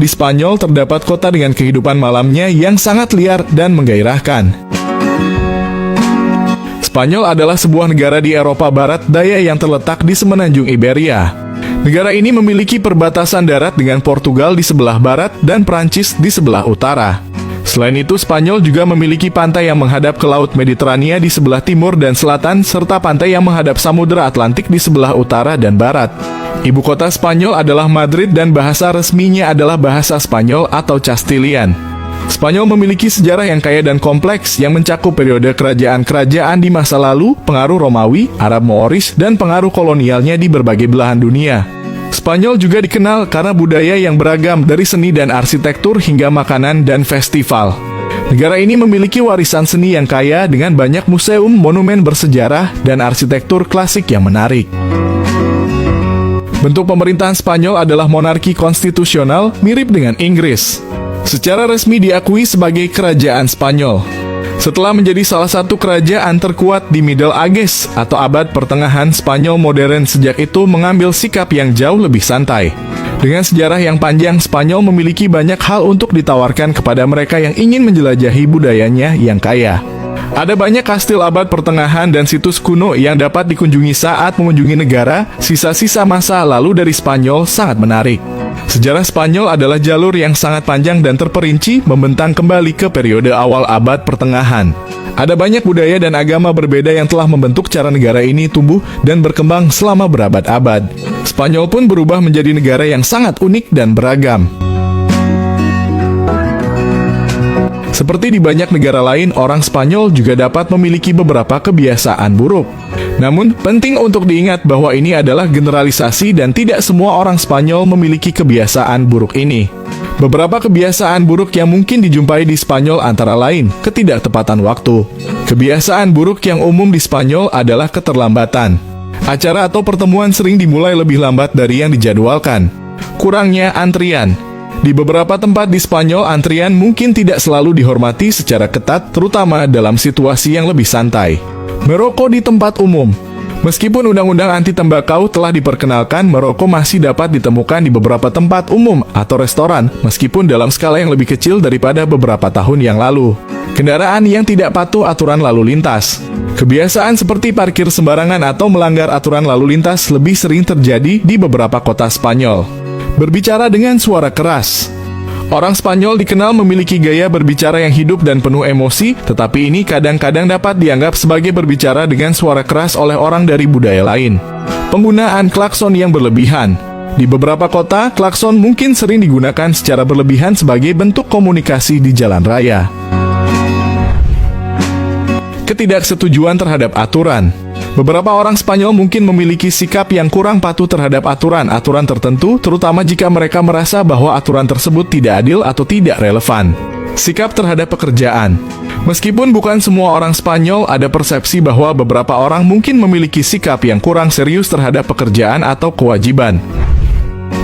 di Spanyol terdapat kota dengan kehidupan malamnya yang sangat liar dan menggairahkan. Spanyol adalah sebuah negara di Eropa Barat Daya yang terletak di semenanjung Iberia. Negara ini memiliki perbatasan darat dengan Portugal di sebelah barat dan Prancis di sebelah utara. Selain itu, Spanyol juga memiliki pantai yang menghadap ke Laut Mediterania di sebelah timur dan selatan, serta pantai yang menghadap Samudra Atlantik di sebelah utara dan barat. Ibu kota Spanyol adalah Madrid dan bahasa resminya adalah bahasa Spanyol atau Castilian. Spanyol memiliki sejarah yang kaya dan kompleks yang mencakup periode kerajaan-kerajaan di masa lalu, pengaruh Romawi, Arab Moorish, dan pengaruh kolonialnya di berbagai belahan dunia. Spanyol juga dikenal karena budaya yang beragam dari seni dan arsitektur hingga makanan dan festival. Negara ini memiliki warisan seni yang kaya dengan banyak museum, monumen bersejarah, dan arsitektur klasik yang menarik. Bentuk pemerintahan Spanyol adalah monarki konstitusional mirip dengan Inggris. Secara resmi diakui sebagai kerajaan Spanyol. Setelah menjadi salah satu kerajaan terkuat di Middle Ages atau abad pertengahan, Spanyol modern sejak itu mengambil sikap yang jauh lebih santai. Dengan sejarah yang panjang, Spanyol memiliki banyak hal untuk ditawarkan kepada mereka yang ingin menjelajahi budayanya yang kaya. Ada banyak kastil abad pertengahan dan situs kuno yang dapat dikunjungi saat mengunjungi negara. Sisa-sisa masa lalu dari Spanyol sangat menarik. Sejarah Spanyol adalah jalur yang sangat panjang dan terperinci, membentang kembali ke periode awal abad pertengahan. Ada banyak budaya dan agama berbeda yang telah membentuk cara negara ini tumbuh dan berkembang selama berabad-abad. Spanyol pun berubah menjadi negara yang sangat unik dan beragam. Seperti di banyak negara lain, orang Spanyol juga dapat memiliki beberapa kebiasaan buruk. Namun, penting untuk diingat bahwa ini adalah generalisasi dan tidak semua orang Spanyol memiliki kebiasaan buruk ini. Beberapa kebiasaan buruk yang mungkin dijumpai di Spanyol antara lain, ketidaktepatan waktu. Kebiasaan buruk yang umum di Spanyol adalah keterlambatan. Acara atau pertemuan sering dimulai lebih lambat dari yang dijadwalkan. Kurangnya antrian. Di beberapa tempat di Spanyol, antrian mungkin tidak selalu dihormati secara ketat, terutama dalam situasi yang lebih santai. Merokok di tempat umum. Meskipun undang-undang anti tembakau telah diperkenalkan, merokok masih dapat ditemukan di beberapa tempat umum atau restoran, meskipun dalam skala yang lebih kecil daripada beberapa tahun yang lalu. Kendaraan yang tidak patuh aturan lalu lintas. Kebiasaan seperti parkir sembarangan atau melanggar aturan lalu lintas lebih sering terjadi di beberapa kota Spanyol. Berbicara dengan suara keras. Orang Spanyol dikenal memiliki gaya berbicara yang hidup dan penuh emosi, tetapi ini kadang-kadang dapat dianggap sebagai berbicara dengan suara keras oleh orang dari budaya lain. Penggunaan klakson yang berlebihan. Di beberapa kota, klakson mungkin sering digunakan secara berlebihan sebagai bentuk komunikasi di jalan raya. Ketidaksetujuan terhadap aturan. Beberapa orang Spanyol mungkin memiliki sikap yang kurang patuh terhadap aturan-aturan tertentu, terutama jika mereka merasa bahwa aturan tersebut tidak adil atau tidak relevan. Sikap terhadap pekerjaan. Meskipun bukan semua orang Spanyol, ada persepsi bahwa beberapa orang mungkin memiliki sikap yang kurang serius terhadap pekerjaan atau kewajiban.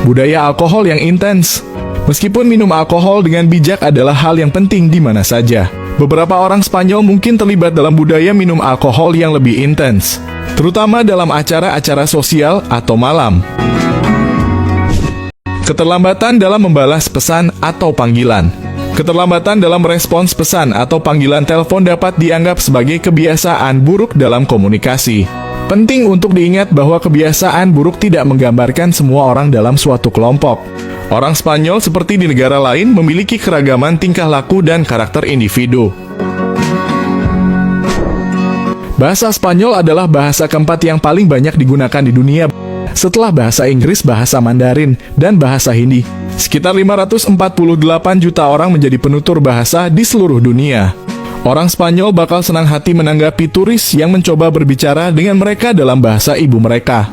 Budaya alkohol yang intens. Meskipun minum alkohol dengan bijak adalah hal yang penting di mana saja, beberapa orang Spanyol mungkin terlibat dalam budaya minum alkohol yang lebih intens, terutama dalam acara-acara sosial atau malam. Keterlambatan dalam membalas pesan atau panggilan. Keterlambatan dalam respons pesan atau panggilan telepon dapat dianggap sebagai kebiasaan buruk dalam komunikasi. Penting untuk diingat bahwa kebiasaan buruk tidak menggambarkan semua orang dalam suatu kelompok. Orang Spanyol seperti di negara lain memiliki keragaman tingkah laku dan karakter individu. Bahasa Spanyol adalah bahasa keempat yang paling banyak digunakan di dunia setelah bahasa Inggris, bahasa Mandarin, dan bahasa Hindi. Sekitar 548 juta orang menjadi penutur bahasa di seluruh dunia. Orang Spanyol bakal senang hati menanggapi turis yang mencoba berbicara dengan mereka dalam bahasa ibu mereka.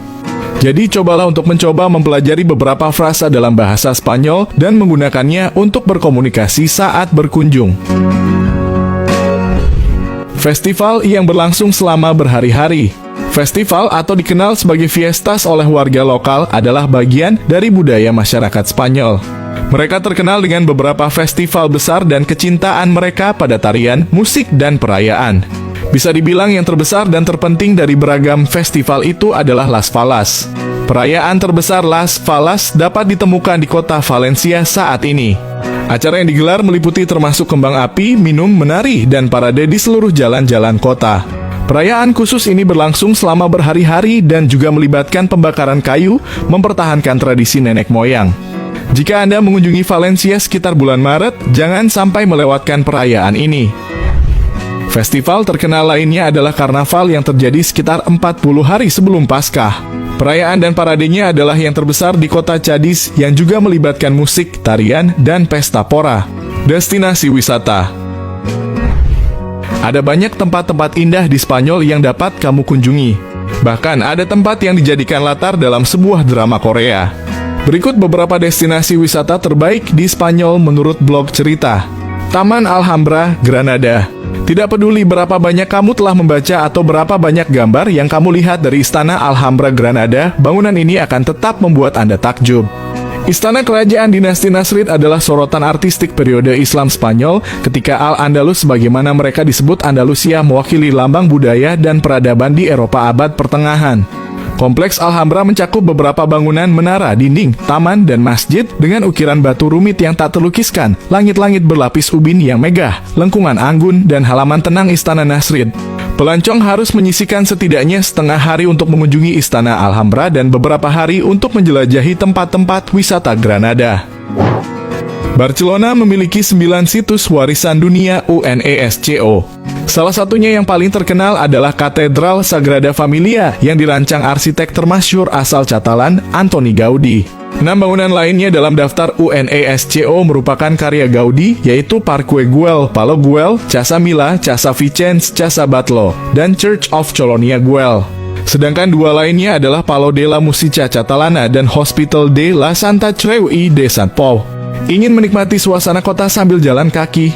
Jadi cobalah untuk mencoba mempelajari beberapa frasa dalam bahasa Spanyol dan menggunakannya untuk berkomunikasi saat berkunjung. Festival yang berlangsung selama berhari-hari. Festival atau dikenal sebagai fiestas oleh warga lokal adalah bagian dari budaya masyarakat Spanyol. Mereka terkenal dengan beberapa festival besar dan kecintaan mereka pada tarian, musik, dan perayaan. Bisa dibilang yang terbesar dan terpenting dari beragam festival itu adalah Las Fallas. Perayaan terbesar Las Fallas dapat ditemukan di kota Valencia saat ini. Acara yang digelar meliputi termasuk kembang api, minum, menari, dan parade di seluruh jalan-jalan kota. Perayaan khusus ini berlangsung selama berhari-hari dan juga melibatkan pembakaran kayu, mempertahankan tradisi nenek moyang. Jika Anda mengunjungi Valencia sekitar bulan Maret, jangan sampai melewatkan perayaan ini. Festival terkenal lainnya adalah Karnaval yang terjadi sekitar 40 hari sebelum Paskah. Perayaan dan paradenya adalah yang terbesar di kota Cadiz yang juga melibatkan musik, tarian, dan pesta pora. Destinasi wisata. Ada banyak tempat-tempat indah di Spanyol yang dapat kamu kunjungi. Bahkan ada tempat yang dijadikan latar dalam sebuah drama Korea. Berikut beberapa destinasi wisata terbaik di Spanyol menurut blog cerita. Taman Alhambra, Granada. Tidak peduli berapa banyak kamu telah membaca atau berapa banyak gambar yang kamu lihat dari Istana Alhambra Granada, bangunan ini akan tetap membuat Anda takjub. Istana Kerajaan Dinasti Nasrid adalah sorotan artistik periode Islam Spanyol ketika Al-Andalus sebagaimana mereka disebut Andalusia mewakili lambang budaya dan peradaban di Eropa abad pertengahan. Kompleks Alhambra mencakup beberapa bangunan, menara, dinding, taman, dan masjid dengan ukiran batu rumit yang tak terlukiskan, langit-langit berlapis ubin yang megah, lengkungan anggun, dan halaman tenang Istana Nasrid. Pelancong harus menyisihkan setidaknya setengah hari untuk mengunjungi Istana Alhambra dan beberapa hari untuk menjelajahi tempat-tempat wisata Granada. Barcelona memiliki 9 situs warisan dunia UNESCO. Salah satunya yang paling terkenal adalah Katedral Sagrada Familia yang dirancang arsitek termasyhur asal Catalan, Antoni Gaudi. 6 bangunan lainnya dalam daftar UNESCO merupakan karya Gaudi, yaitu Parque Güell, Palau Güell, Casa Mila, Casa Vicens, Casa Batlló, dan Church of Colonia Güell. Sedangkan 2 lainnya adalah Palau de la Música Catalana dan Hospital de la Santa Creu i de Sant Pau. Ingin menikmati suasana kota sambil jalan kaki?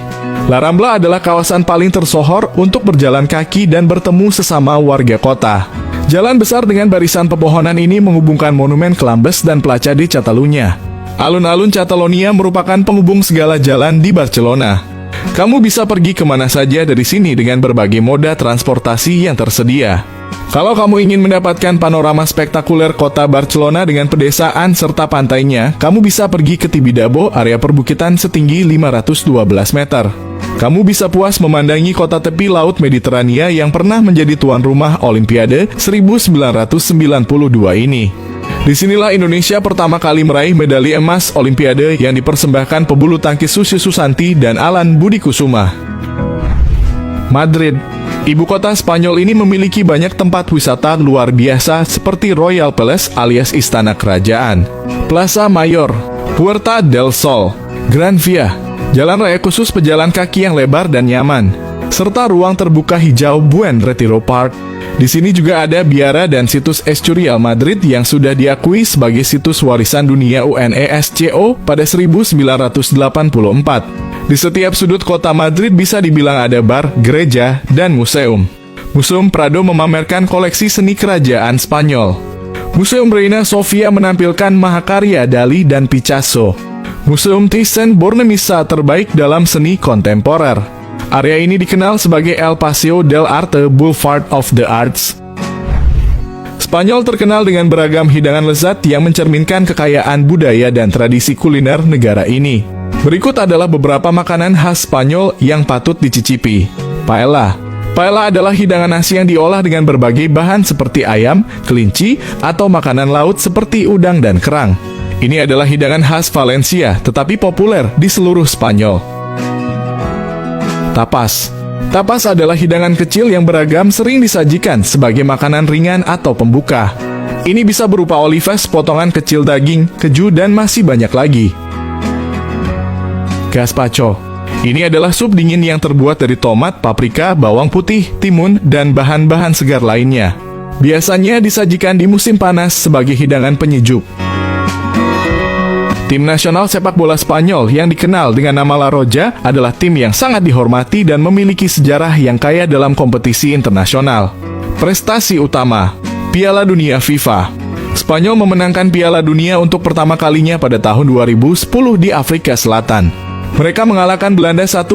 La Rambla adalah kawasan paling tersohor untuk berjalan kaki dan bertemu sesama warga kota. Jalan besar dengan barisan pepohonan ini menghubungkan monumen Kelambes dan Plaça de Catalunya. Alun-alun Catalonia merupakan penghubung segala jalan di Barcelona. Kamu bisa pergi kemana saja dari sini dengan berbagai moda transportasi yang tersedia. Kalau kamu ingin mendapatkan panorama spektakuler kota Barcelona dengan pedesaan serta pantainya, kamu bisa pergi ke Tibidabo, area perbukitan setinggi 512 meter. Kamu bisa puas memandangi kota tepi laut Mediterania yang pernah menjadi tuan rumah Olimpiade 1992 ini. Disinilah Indonesia pertama kali meraih medali emas Olimpiade yang dipersembahkan pebulu tangkis Susi Susanti dan Alan Budi Kusuma. Madrid. Ibu kota Spanyol ini memiliki banyak tempat wisata luar biasa seperti Royal Palace alias Istana Kerajaan, Plaza Mayor, Puerta del Sol, Gran Via, jalan raya khusus pejalan kaki yang lebar dan nyaman, serta ruang terbuka hijau Buen Retiro Park. Di sini juga ada biara dan situs Escurial Madrid yang sudah diakui sebagai situs warisan dunia UNESCO pada 1984. Di setiap sudut kota Madrid bisa dibilang ada bar, gereja, dan museum. Museum Prado memamerkan koleksi seni kerajaan Spanyol. Museum Reina Sofia menampilkan mahakarya Dali dan Picasso. Museum Thyssen-Bornemisza terbaik dalam seni kontemporer. Area ini dikenal sebagai El Paseo del Arte, Boulevard of the Arts. Spanyol terkenal dengan beragam hidangan lezat yang mencerminkan kekayaan budaya dan tradisi kuliner negara ini. Berikut adalah beberapa makanan khas Spanyol yang patut dicicipi. Paella. Paella adalah hidangan nasi yang diolah dengan berbagai bahan seperti ayam, kelinci, atau makanan laut seperti udang dan kerang. Ini adalah hidangan khas Valencia, tetapi populer di seluruh Spanyol. Tapas. Tapas adalah hidangan kecil yang beragam sering disajikan sebagai makanan ringan atau pembuka. Ini bisa berupa olives, potongan kecil daging, keju, dan masih banyak lagi. Gazpacho. Ini adalah sup dingin yang terbuat dari tomat, paprika, bawang putih, timun, dan bahan-bahan segar lainnya. Biasanya disajikan di musim panas sebagai hidangan penyejuk. Tim nasional sepak bola Spanyol yang dikenal dengan nama La Roja adalah tim yang sangat dihormati dan memiliki sejarah yang kaya dalam kompetisi internasional. Prestasi utama: Piala Dunia FIFA. Spanyol memenangkan Piala Dunia untuk pertama kalinya pada tahun 2010 di Afrika Selatan. Mereka mengalahkan Belanda 1-0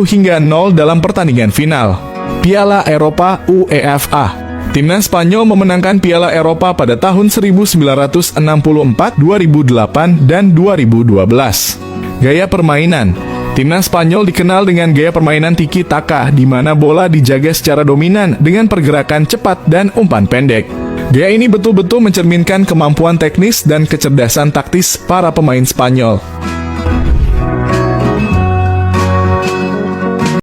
dalam pertandingan final. Piala Eropa UEFA. Timnas Spanyol memenangkan Piala Eropa pada tahun 1964, 2008, dan 2012. Gaya permainan. Timnas Spanyol dikenal dengan gaya permainan tiki-taka, di mana bola dijaga secara dominan dengan pergerakan cepat dan umpan pendek. Gaya ini betul-betul mencerminkan kemampuan teknis dan kecerdasan taktis para pemain Spanyol.